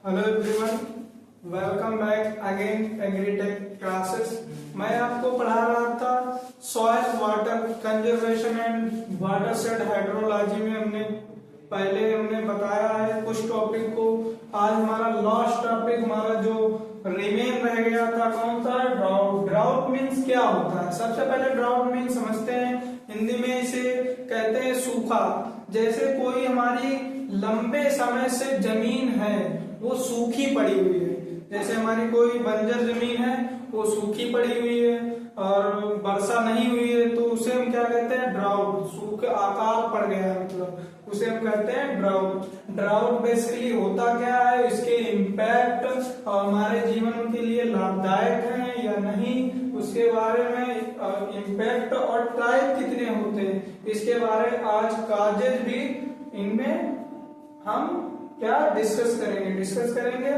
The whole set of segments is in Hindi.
Hello everyone, welcome back again agritech classes. मैं आपको पढ़ा रहा था soil water conservation and watershed hydrology में हमने बताया है कुछ टॉपिक को। आज हमारा लास्ट टॉपिक हमारा जो रिमेन रह गया था कौन सा? ड्राउट। ड्राउट मीन्स क्या होता है? सबसे पहले ड्राउट मीन्स समझते हैं। हिंदी में इसे कहते हैं सूखा। जैसे कोई हमारी लंबे समय से जमीन है वो सूखी पड़ी हुई है, जैसे हमारी कोई बंजर जमीन है वो सूखी पड़ी हुई है और वर्षा नहीं हुई है तो उसे हम क्या कहते हैं? ड्राउट। सूखे अकाल पड़ गया है मतलब उसे हम कहते हैं ड्राउट। ड्राउट बेसिकली होता क्या है, इसके इम्पैक्ट हमारे जीवन के लिए लाभदायक है या नहीं, उसके बारे में इम्पैक्ट और टाइप कितने होते हैं इसके बारे में आज काजेज भी इनमें हम क्या डिस्कस करेंगे।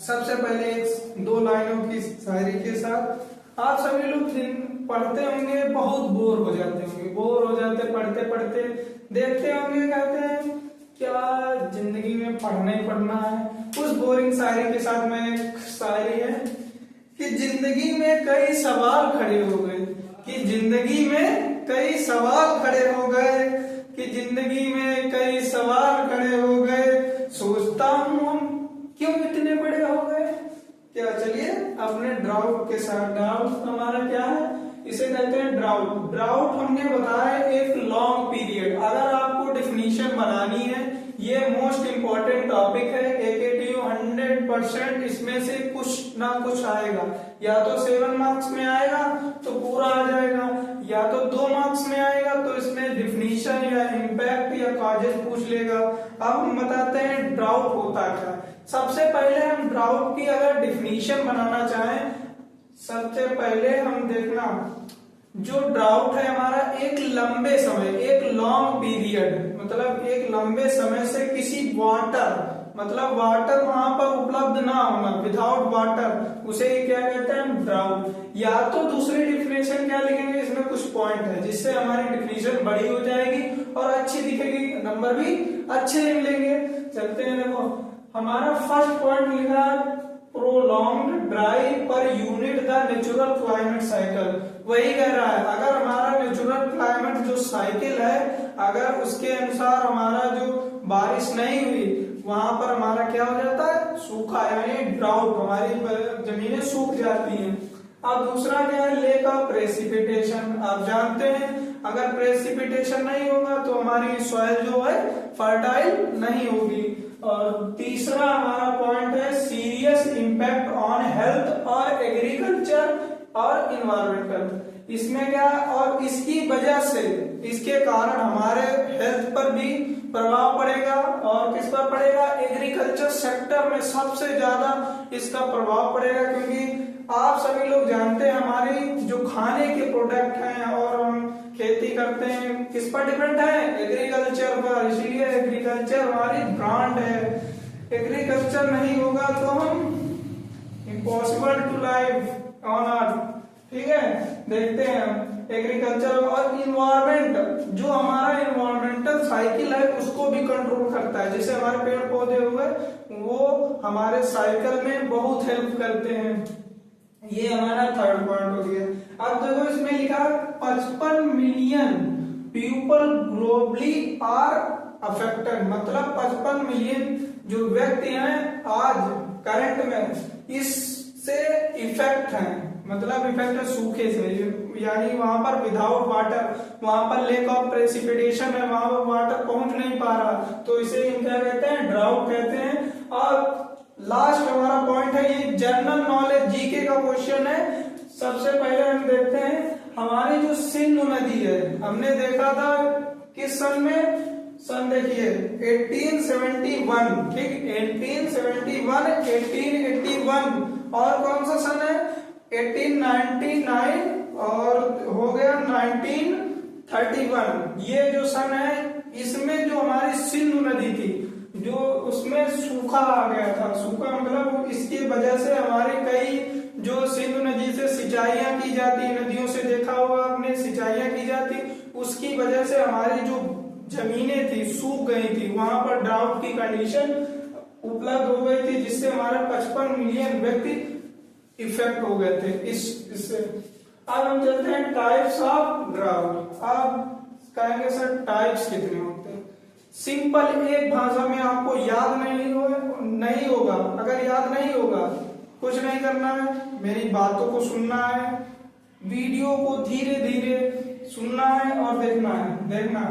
सबसे पहले दो लाइनों की शायरी के साथ आप सभी लोग पढ़ते होंगे, बहुत बोर हो जाते पढ़ते पढ़ते, देखते होंगे, कहते हैं क्या जिंदगी में पढ़ना ही पढ़ना है। उस बोरिंग शायरी के साथ में एक शायरी है कि जिंदगी में कई सवाल खड़े हो गए, कि जिंदगी में कई सवाल खड़े हो गए, कि जिंदगी में कई सवाल खड़े हो गए, सोचता हूं हम क्यों इतने बड़े हो गए। क्या, चलिए अपने ड्राउट के साथ। ड्राउट हमारा क्या है? इसे कहते हैं ड्राउट। ड्राउट हमने बताया एक लॉन्ग पीरियड। अगर आपको डिफिनीशन बनानी है, ये मोस्ट इंपॉर्टेंट टॉपिक है। एकेटीयू 100% इसमें से कुछ ना कुछ आएगा, या तो 7 मार्क्स में आएगा तो पूरा आ जाएगा, या तो 2 मार्क्स में आएगा तो इसमें डिफिनीशन या इम्पैक्ट या कॉजेज पूछ लेगा। अब हम बताते हैं ड्राउट होता क्या। सबसे पहले हम ड्राउट की अगर डिफिनीशन बनाना चाहें, सबसे पहले हम देखना जो ड्राउट है हमारा एक लंबे समय, एक लॉन्ग पीरियड, मतलब एक लंबे समय से किसी वाटर, मतलब वाटर वहां पर उपलब्ध ना होना, विदाउट वाटर, उसे क्या कहते हैं? ड्राउट। या तो दूसरी डिफिनेशन क्या लिखेंगे, इसमें कुछ पॉइंट है जिससे हमारी डिफिनेशन बड़ी हो जाएगी और अच्छी दिखेगी, नंबर भी अच्छे मिलेंगे। चलते हैं, देखो हमारा फर्स्ट पॉइंट लिखा prolonged dry per unit the natural climate cycle. वही कह रहा है अगर हमारा नेचुरल क्लाइमेट जो साइकिल है, अगर उसके अनुसार हमारा जो बारिश नहीं हुई वहां पर हमारा क्या हो जाता है? सूखा, यानी ड्राउट, हमारी जमीनें सूख जाती हैं। अब दूसरा क्या है? Lake of precipitation. आप जानते हैं अगर प्रेसिपिटेशन नहीं होगा तो हमारी सॉइल जो है फर्टाइल नहीं होगी। और तीसरा हमारा पॉइंट है सीरियस इंपैक्ट ऑन हेल्थ और एग्रीकल्चर और इन्वायरमेंटल। इसमें क्या, और इसकी वजह से, इसके कारण हमारे हेल्थ पर भी प्रभाव पड़ेगा। और किस पर पड़ेगा? एग्रीकल्चर सेक्टर में सबसे ज्यादा इसका प्रभाव पड़ेगा, क्योंकि आप सभी लोग जानते हैं हमारी जो खाने के प्रोडक्ट हैं और हम खेती करते हैं किस पर डिपेंड है? एग्रीकल्चर पर। इसलिए एग्रीकल्चर हमारी ब्रांड है। एग्रीकल्चर नहीं होगा तो हम impossible to live on earth. ठीक है, देखते हैं एग्रीकल्चर और इन्वायरमेंट, जो हमारा इन्वायरमेंटल साइकिल है उसको भी कंट्रोल करता है। जैसे हमारे पेड़ पौधे हुए वो हमारे साइकिल में बहुत हेल्प करते हैं। ये हमारा थर्ड पॉइंट हो गया। अब देखो इसमें लिखा 55 million people globally are affected, मतलब 55 मिलियन जो व्यक्ति हैं आज करंट में इससे इफेक्ट हैं, मतलब इफेक्ट है सूखे से, यानी वहां पर विदाउट वाटर, वहां पर लेक ऑफ प्रेसिपिटेशन है, वहां पर वाटर पहुंच नहीं पा रहा, तो इसे हम क्या कहते हैं? ड्राउट कहते हैं। और लास्ट हमारा पॉइंट है ये जनरल नॉलेज जीके का क्वेश्चन है। सबसे पहले हम देखते हैं हमारी जो सिंधु नदी है, हमने देखा था किस सन में? सन देखिए 1871, ठीक, 1871, 1881, और कौन सा सन है? 1899 और हो गया 1931। ये जो सन है इसमें जो हमारी सिंधु नदी थी जो उसमें सूखा आ गया था। सूखा मतलब इसकी वजह से हमारे कई जो सिंधु नदी से सिंचाइयां की जाती, नदियों से देखा होगा आपने सिंचाइयां की जाती, उसकी वजह से हमारी जो जमीनें थी सूख गई थी, वहां पर ड्राउट की कंडीशन उपलब्ध हो गई हमारे 55 मिलियन व्यक्ति इफेक्ट हो गए थे इससे। अब हम चलते हैं टाइप्स ऑफ ड्राउट। अब कहेंगे सर टाइप्स कितने होते हैं। सिंपल एक भाषा में आपको याद नहीं होगा। अगर याद नहीं होगा कुछ नहीं करना है, मेरी बातों को सुनना है, वीडियो को धीरे धीरे सुनना है और देखना।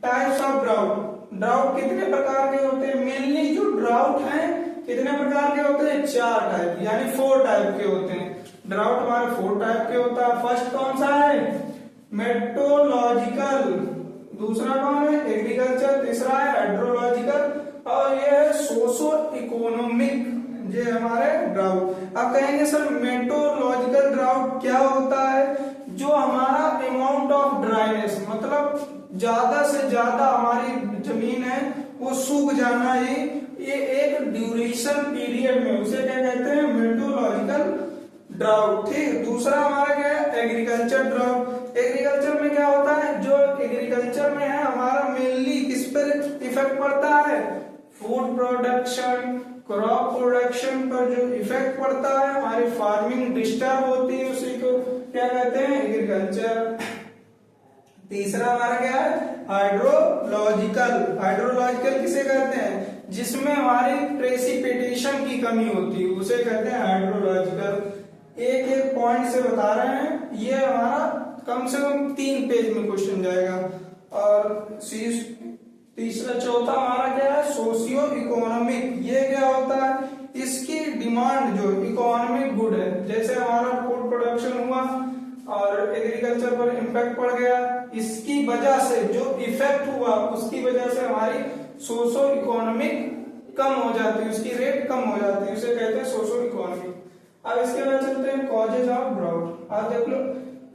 Types of drought. ड्राउट कितने प्रकार के होते हैं। मेनली जो ड्राउट हैं कितने प्रकार के होते हैं, 4 टाइप, यानी 4 टाइप के होते हैं। ड्राउट हमारे 4 टाइप के होता है। फर्स्ट कौन सा है, मेट्रोलॉजिकल। दूसरा कौन है, एग्रीकल्चर। तीसरा है हाइड्रोलॉजिकल और ये है सोशो इकोनॉमिक, ये हमारे ड्राउट। अब कहेंगे सर मेट्रोलॉजिकल ड्राउट क्या होता है, जो हमारा अमाउंट ऑफ ड्राइनेस, मतलब ज्यादा से ज्यादा हमारी जमीन है वो सूख जाना, ये एक ड्यूरेशन पीरियड में, उसे क्या कहते हैं, मेट्रोलॉजिकल ड्राउट। ठीक। दूसरा हमारा क्या है, एग्रीकल्चर ड्राउट। एग्रीकल्चर में क्या होता है, जो एग्रीकल्चर में है हमारा मेनली किस पर इफेक्ट पड़ता है, फूड प्रोडक्शन, क्रॉप प्रोडक्शन पर जो इफेक्ट पड़ता है, हमारी फार्मिंग डिस्टर्ब होती है, उसी को क्या कहते हैं, एग्रीकल्चर। तीसरा हमारा क्या है, हाइड्रोलॉजिकल। हाइड्रोलॉजिकल किसे कहते हैं, जिसमें हमारी प्रेसिपिटेशन की कमी होती है, उसे कहते हैं हाइड्रोलॉजिकल। एक एक पॉइंट से बता रहे हैं, ये हमारा कम से कम 3 पेज में क्वेश्चन जाएगा। और तीसरा चौथा हमारा क्या है, सोशियो इकोनॉमिक। ये क्या होता है, इसकी डिमांड जो इकोनॉमिक गुड है, जैसे हमारा फूड प्रोडक्शन हुआ और एग्रीकल्चर पर इम्पैक्ट पड़ गया, इसकी वजह से जो इफेक्ट हुआ उसकी वजह से हमारी सोशो इकोनॉमिक कम हो जाती है, उसकी रेट कम हो जाती है, उसे कहते हैं सोशो इकोनॉमिक। अब इसके बाद चलते हैं कॉजेज ऑफ ड्राउट। आप देख लो,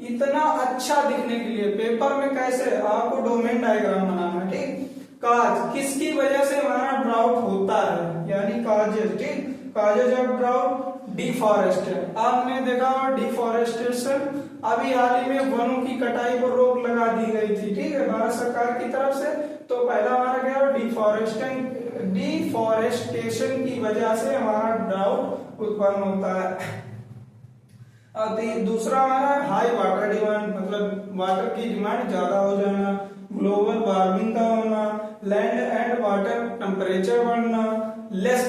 इतना अच्छा दिखने के लिए पेपर में कैसे आपको डोमेन डायग्राम बनाना है। ठीक। काज, किसकी वजह से हमारा ड्राउट होता है, यानी काजेज। ठीक। Causes of drought, deforestation. आपने देखा होगा डिफॉरेस्टेशन, अभी हाल ही में वनों की कटाई पर रोक लगा दी गई थी, ठीक है, भारत सरकार की तरफ से। तो पहला हमारा क्या है, डिफॉरेस्टेशन की वजह से हमारा ड्राउट उत्पन्न होता है। और दूसरा हमारा हाई वाटर डिमांड, मतलब वाटर की डिमांड ज्यादा हो जाना, ग्लोबल वार्मिंग का होना, लैंड एंड वाटर टेम्परेचर बढ़ना, लेस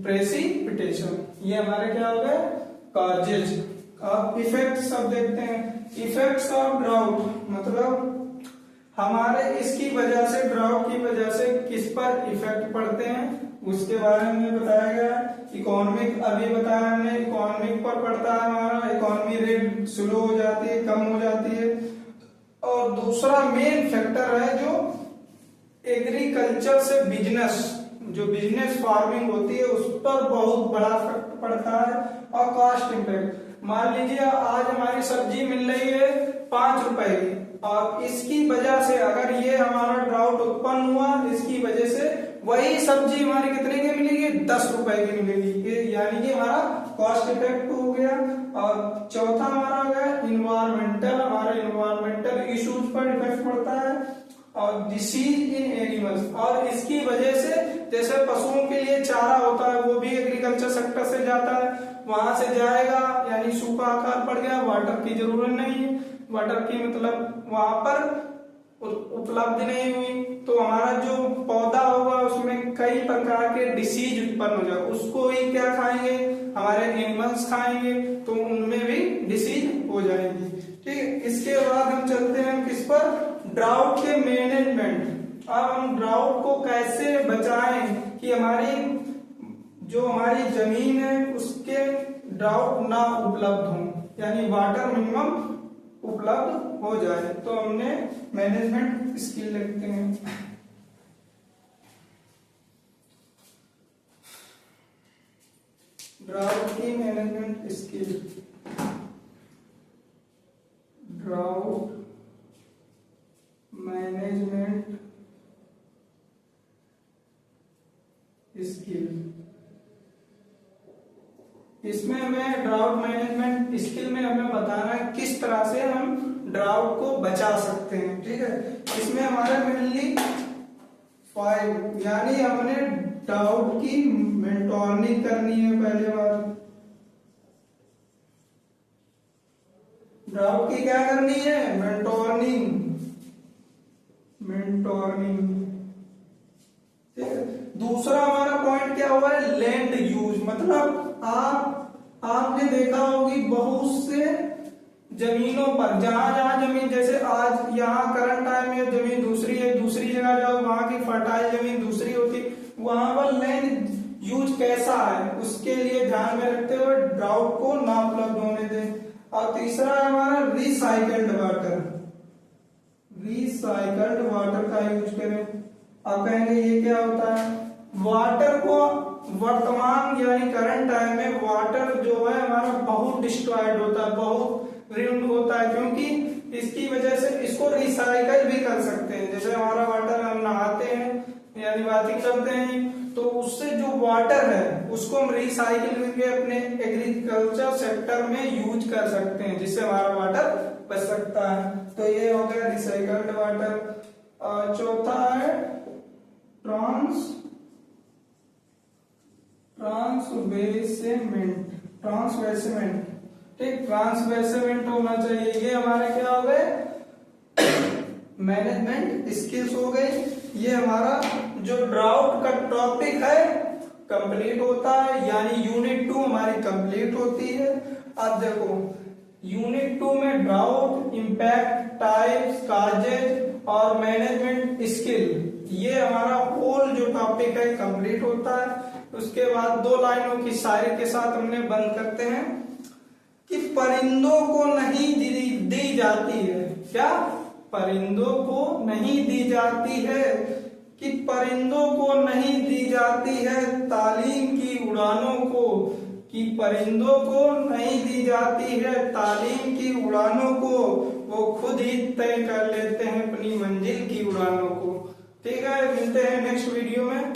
प्रेसिपिटेशन, ये हमारे क्या हो गए, कॉजेज। अब इफेक्ट्स सब देखते हैं। इफेक्ट्स ऑफ ड्राउट, मतलब हमारे इसकी वजह से, ड्राउट की वजह से किस पर इफेक्ट पड़ते हैं, उसके बारे में बताया गया। इकोनॉमिक, अभी बताया हमने, इकोनॉमिक पर पड़ता है हमारा, इकोनॉमी रेट स्लो हो जाती है, कम हो जाती है। और दूसरा मेन फैक्टर है जो एग्रीकल्चर से बिजनेस, जो बिजनेस फार्मिंग होती है उस पर बहुत बड़ा फर्क पड़ता है। और कॉस्ट इम्पैक्ट, मान लीजिए आज हमारी सब्जी मिल रही है 5 रुपए की, और इसकी वजह से अगर ये हमारा ड्राउट उत्पन्न हुआ, इसकी वजह से वही सब्जी हमारी कितने की मिलेगी, 10 रुपए की मिलेगी, यानी कि हमारा कॉस्ट इफेक्ट हो गया। और चौथा हमारा हो गया इन्वायरमेंटल, हमारे इन्वायरमेंटल इश्यूज पर इफेक्ट पड़ता है। और डिसीज इन एनिमल्स, और इसकी वजह से जैसे पशुओं के लिए चारा होता है वो भी एग्रीकल्चर सेक्टर से जाता है, वहां से जाएगा, यानी सूखा आकार पड़ गया, वाटर की जरूरत नहीं है, वाटर की मतलब वहां पर उपलब्ध नहीं हुई, तो हमारा जो पौधा होगा उसमें कई प्रकार के डिसीज उत्पन्न हो जाए, उसको ही क्या खाएंगे, हमारे एनिमल्स खाएंगे, तो उनमें भी डिसीज हो जाएंगी। ठीक है। इसके बाद हम चलते हैं किस पर, ड्राउट के मैनेजमेंट। अब हम ड्राउट को कैसे बचाएं कि जो हमारी जमीन है उसके ड्राउट ना उपलब्ध हो, यानी वाटर मिनिमम उपलब्ध हो जाए। तो हमने मैनेजमेंट स्किल लिखते हैं। ड्राउट की management skill, drought management skill. इसमें हमें ड्राउट मैनेजमेंट स्किल में हमें बताना है किस तरह से हम ड्राउट को बचा सकते हैं। ठीक है। इसमें हमारा मेनली 5, यानी हमने ड्राउट की मॉनिटरिंग करनी ड्राउट की क्या करनी है, मेंटोरिंग, मेंटोरिंग। ठीक है, दूसरा हमारा पॉइंट क्या हुआ है, लैंड यूज। मतलब आपने देखा होगी बहुत से जमीनों पर, जहां जहां जमीन, जैसे आज यहाँ करंट टाइम में जमीन दूसरी है, दूसरी जगह जाओ वहां की फर्टाइल जमीन दूसरी होती, वहां पर लैंड यूज कैसा है उसके लिए ध्यान में रखते हुए ड्राउट को ना उपलब्ध होने दें। और तीसरा है हमारा रिसाइकल्ड वाटर, रिसाइकल्ड वाटर का यूज करें। आप कहेंगे ये क्या होता है, वाटर को वर्तमान यानी करंट टाइम में वाटर जो है हमारा बहुत डिस्ट्रॉयड होता है, बहुत रिन्यूड होता है, क्योंकि इसकी वजह से इसको रिसाइकल भी कर सकते हैं। जैसे हमारा वाटर हम नहाते हैं यानी बाथिंग करते हैं, तो उससे जो वाटर है उसको हम रिसाइकिल करके अपने एग्रीकल्चर सेक्टर में यूज कर सकते हैं, जिससे हमारा वाटर बच सकता है। तो ये हो गया रिसाइकल्ड वाटर। चौथा है ट्रांसवेसेमेंट, ट्रांसवेसेमेंट। ठीक, ट्रांसवेसेमेंट होना चाहिए। ये हमारे क्या हो गए, मैनेजमेंट स्किल्स हो गई। ये हमारा जो ड्राउट का टॉपिक है कंप्लीट होता है, यानी यूनिट 2 हमारी कंप्लीट होती है। अब देखो यूनिट 2 में ड्राउट, इम्पैक्ट, टाइप्स, काजेज और मैनेजमेंट स्किल, ये हमारा होल जो टॉपिक है कंप्लीट होता है। उसके बाद 2 लाइनों की शायरी के साथ हमने बंद करते हैं कि परिंदों को नहीं दी जाती है, क्या, परिंदों को नहीं दी जाती है, कि परिंदों को नहीं दी जाती है तालीम की उड़ानों को, कि परिंदों को नहीं दी जाती है तालीम की उड़ानों को, वो खुद ही तय कर लेते हैं अपनी मंजिल की उड़ानों को। ठीक है, मिलते हैं नेक्स्ट वीडियो में।